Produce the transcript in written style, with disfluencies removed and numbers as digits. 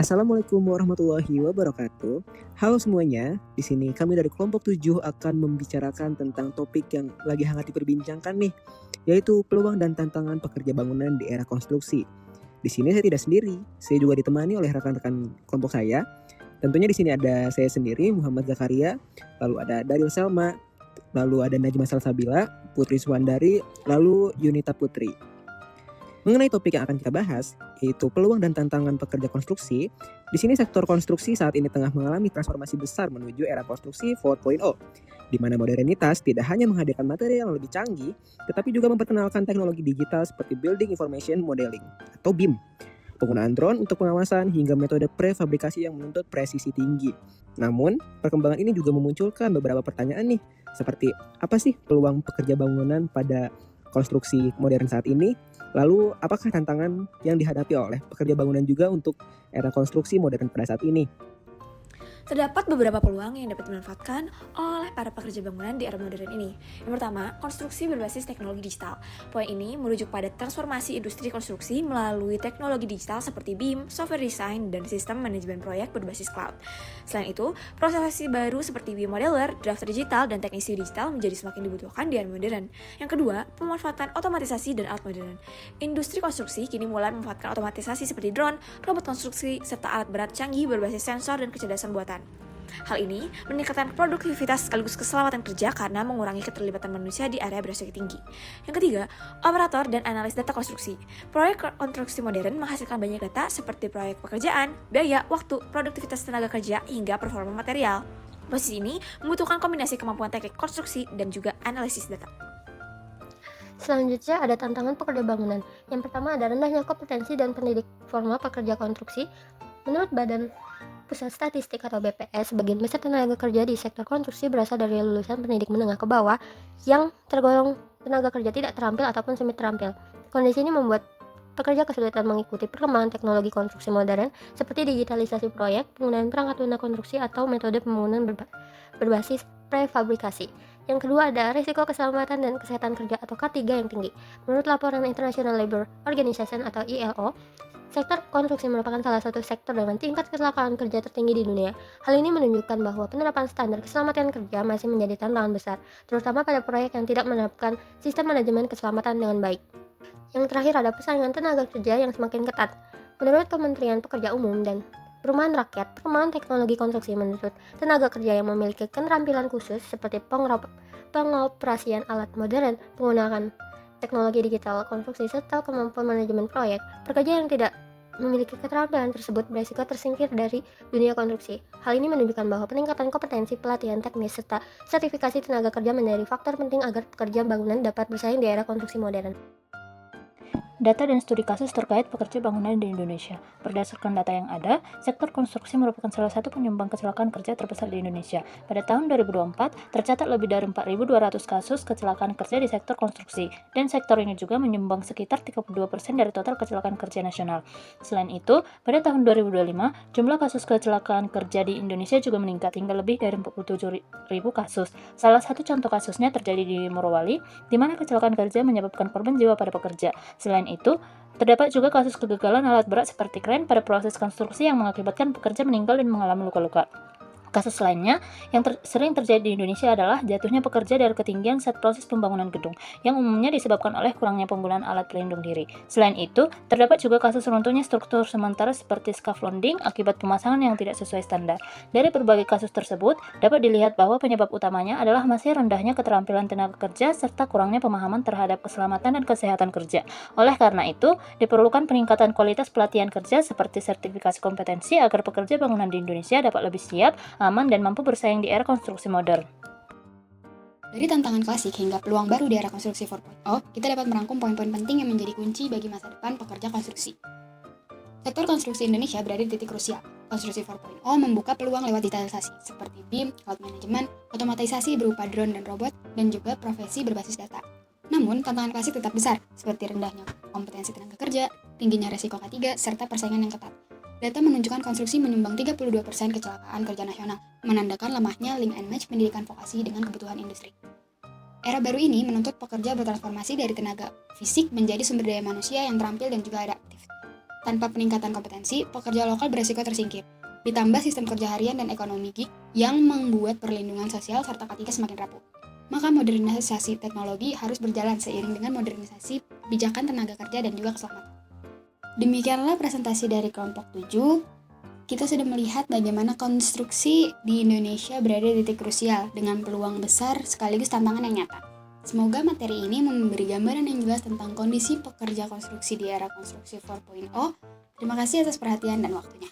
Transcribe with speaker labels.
Speaker 1: Assalamualaikum warahmatullahi wabarakatuh. Halo semuanya, di sini kami dari kelompok 7 akan membicarakan tentang topik yang lagi hangat diperbincangkan nih, yaitu peluang dan tantangan pekerja bangunan di era konstruksi. Di sini saya tidak sendiri, saya juga ditemani oleh rekan-rekan kelompok saya. Tentunya di sini ada saya sendiri, Muhammad Zakaria, lalu ada Daryl Selma, lalu ada Najma Salsabila, Putri Suwandari, lalu Yunita Putri. Mengenai topik yang akan kita bahas, yaitu peluang dan tantangan pekerja konstruksi, di sini sektor konstruksi saat ini tengah mengalami transformasi besar menuju era konstruksi 4.0, di mana modernitas tidak hanya menghadirkan material yang lebih canggih, tetapi juga memperkenalkan teknologi digital seperti Building Information Modeling atau BIM, penggunaan drone untuk pengawasan hingga metode prefabrikasi yang menuntut presisi tinggi. Namun, perkembangan ini juga memunculkan beberapa pertanyaan nih, seperti apa sih peluang pekerja bangunan pada konstruksi modern saat ini? Lalu, apakah tantangan yang dihadapi oleh pekerja bangunan juga untuk era konstruksi modern pada saat ini?
Speaker 2: Terdapat beberapa peluang yang dapat dimanfaatkan oleh para pekerja bangunan di era modern ini. Yang pertama, konstruksi berbasis teknologi digital. Poin ini merujuk pada transformasi industri konstruksi melalui teknologi digital seperti BIM, software design, dan sistem manajemen proyek berbasis cloud. Selain itu, prosesi baru seperti BIM modeler, drafter digital, dan teknisi digital menjadi semakin dibutuhkan di era modern. Yang kedua, pemanfaatan otomatisasi dan alat modern. Industri konstruksi kini mulai memanfaatkan otomatisasi seperti drone, robot konstruksi, serta alat berat canggih berbasis sensor dan kecerdasan buatan. Hal ini meningkatkan produktivitas sekaligus keselamatan kerja karena mengurangi keterlibatan manusia di area beresiko tinggi. Yang ketiga, operator dan analis data konstruksi. Proyek konstruksi modern menghasilkan banyak data seperti proyek pekerjaan, biaya, waktu, produktivitas tenaga kerja, hingga performa material. Posisi ini membutuhkan kombinasi kemampuan teknik konstruksi dan juga analisis data.
Speaker 3: Selanjutnya ada tantangan pekerja bangunan. Yang pertama ada rendahnya kompetensi dan pendidik formal pekerja konstruksi. Menurut Badan Pusat Statistik atau BPS, sebagian besar tenaga kerja di sektor konstruksi berasal dari lulusan pendidik menengah ke bawah yang tergolong tenaga kerja tidak terampil ataupun semi terampil. Kondisi ini membuat pekerja kesulitan mengikuti perkembangan teknologi konstruksi modern seperti digitalisasi proyek, penggunaan perangkat lunak konstruksi, atau metode pembangunan berbasis prefabrikasi. Yang kedua ada risiko keselamatan dan kesehatan kerja atau K3 yang tinggi. Menurut laporan International Labour Organization atau ILO, sektor konstruksi merupakan salah satu sektor dengan tingkat kecelakaan kerja tertinggi di dunia. Hal ini menunjukkan bahwa penerapan standar keselamatan kerja masih menjadi tantangan besar, terutama pada proyek yang tidak menerapkan sistem manajemen keselamatan dengan baik. Yang terakhir ada persaingan tenaga kerja yang semakin ketat. Menurut Kementerian Pekerjaan Umum dan Perumahan Rakyat, perkembangan teknologi konstruksi menuntut tenaga kerja yang memiliki keterampilan khusus seperti pengoperasian alat modern, penggunaan teknologi digital konstruksi, serta kemampuan manajemen proyek. Pekerja yang tidak memiliki keterampilan tersebut berisiko tersingkir dari dunia konstruksi. Hal ini menunjukkan bahwa peningkatan kompetensi, pelatihan teknis, serta sertifikasi tenaga kerja menjadi faktor penting agar pekerja bangunan dapat bersaing di era konstruksi modern.
Speaker 4: Data dan studi kasus terkait pekerja bangunan di Indonesia. Berdasarkan data yang ada, sektor konstruksi merupakan salah satu penyumbang kecelakaan kerja terbesar di Indonesia. Pada tahun 2024, tercatat lebih dari 4.200 kasus kecelakaan kerja di sektor konstruksi, dan sektor ini juga menyumbang sekitar 32% dari total kecelakaan kerja nasional. Selain itu, pada tahun 2025, jumlah kasus kecelakaan kerja di Indonesia juga meningkat hingga lebih dari 47.000 kasus. Salah satu contoh kasusnya terjadi di Morowali, di mana kecelakaan kerja menyebabkan korban jiwa pada pekerja. Selain itu, terdapat juga kasus kegagalan alat berat seperti kren pada proses konstruksi yang mengakibatkan pekerja meninggal dan mengalami luka-luka. Kasus lainnya yang sering terjadi di Indonesia adalah jatuhnya pekerja dari ketinggian saat proses pembangunan gedung, yang umumnya disebabkan oleh kurangnya penggunaan alat pelindung diri. Selain itu, terdapat juga kasus runtuhnya struktur sementara seperti scaffolding akibat pemasangan yang tidak sesuai standar. Dari berbagai kasus tersebut, dapat dilihat bahwa penyebab utamanya adalah masih rendahnya keterampilan tenaga kerja serta kurangnya pemahaman terhadap keselamatan dan kesehatan kerja. Oleh karena itu, diperlukan peningkatan kualitas pelatihan kerja seperti sertifikasi kompetensi agar pekerja bangunan di Indonesia dapat lebih siap, aman, dan mampu bersaing di era konstruksi modern.
Speaker 5: Dari tantangan klasik hingga peluang baru di era konstruksi 4.0, kita dapat merangkum poin-poin penting yang menjadi kunci bagi masa depan pekerja konstruksi. Sektor konstruksi Indonesia berada di titik krusial. Konstruksi 4.0 membuka peluang lewat digitalisasi, seperti BIM, cloud management, otomatisasi berupa drone dan robot, dan juga profesi berbasis data. Namun, tantangan klasik tetap besar, seperti rendahnya kompetensi tenaga kerja, tingginya resiko K3, serta persaingan yang ketat. Data menunjukkan konstruksi menyumbang 32% kecelakaan kerja nasional, menandakan lemahnya link and match pendidikan vokasi dengan kebutuhan industri. Era baru ini menuntut pekerja bertransformasi dari tenaga fisik menjadi sumber daya manusia yang terampil dan juga adaptif. Tanpa peningkatan kompetensi, pekerja lokal beresiko tersingkir. Ditambah sistem kerja harian dan ekonomi gig yang membuat perlindungan sosial serta K3 semakin rapuh. Maka modernisasi teknologi harus berjalan seiring dengan modernisasi kebijakan tenaga kerja dan juga keselamatan. Demikianlah presentasi dari kelompok 7. Kita sudah melihat bagaimana konstruksi di Indonesia berada di titik krusial dengan peluang besar sekaligus tantangan yang nyata. Semoga materi ini memberi gambaran yang jelas tentang kondisi pekerja konstruksi di era konstruksi 4.0. Terima kasih atas perhatian dan waktunya.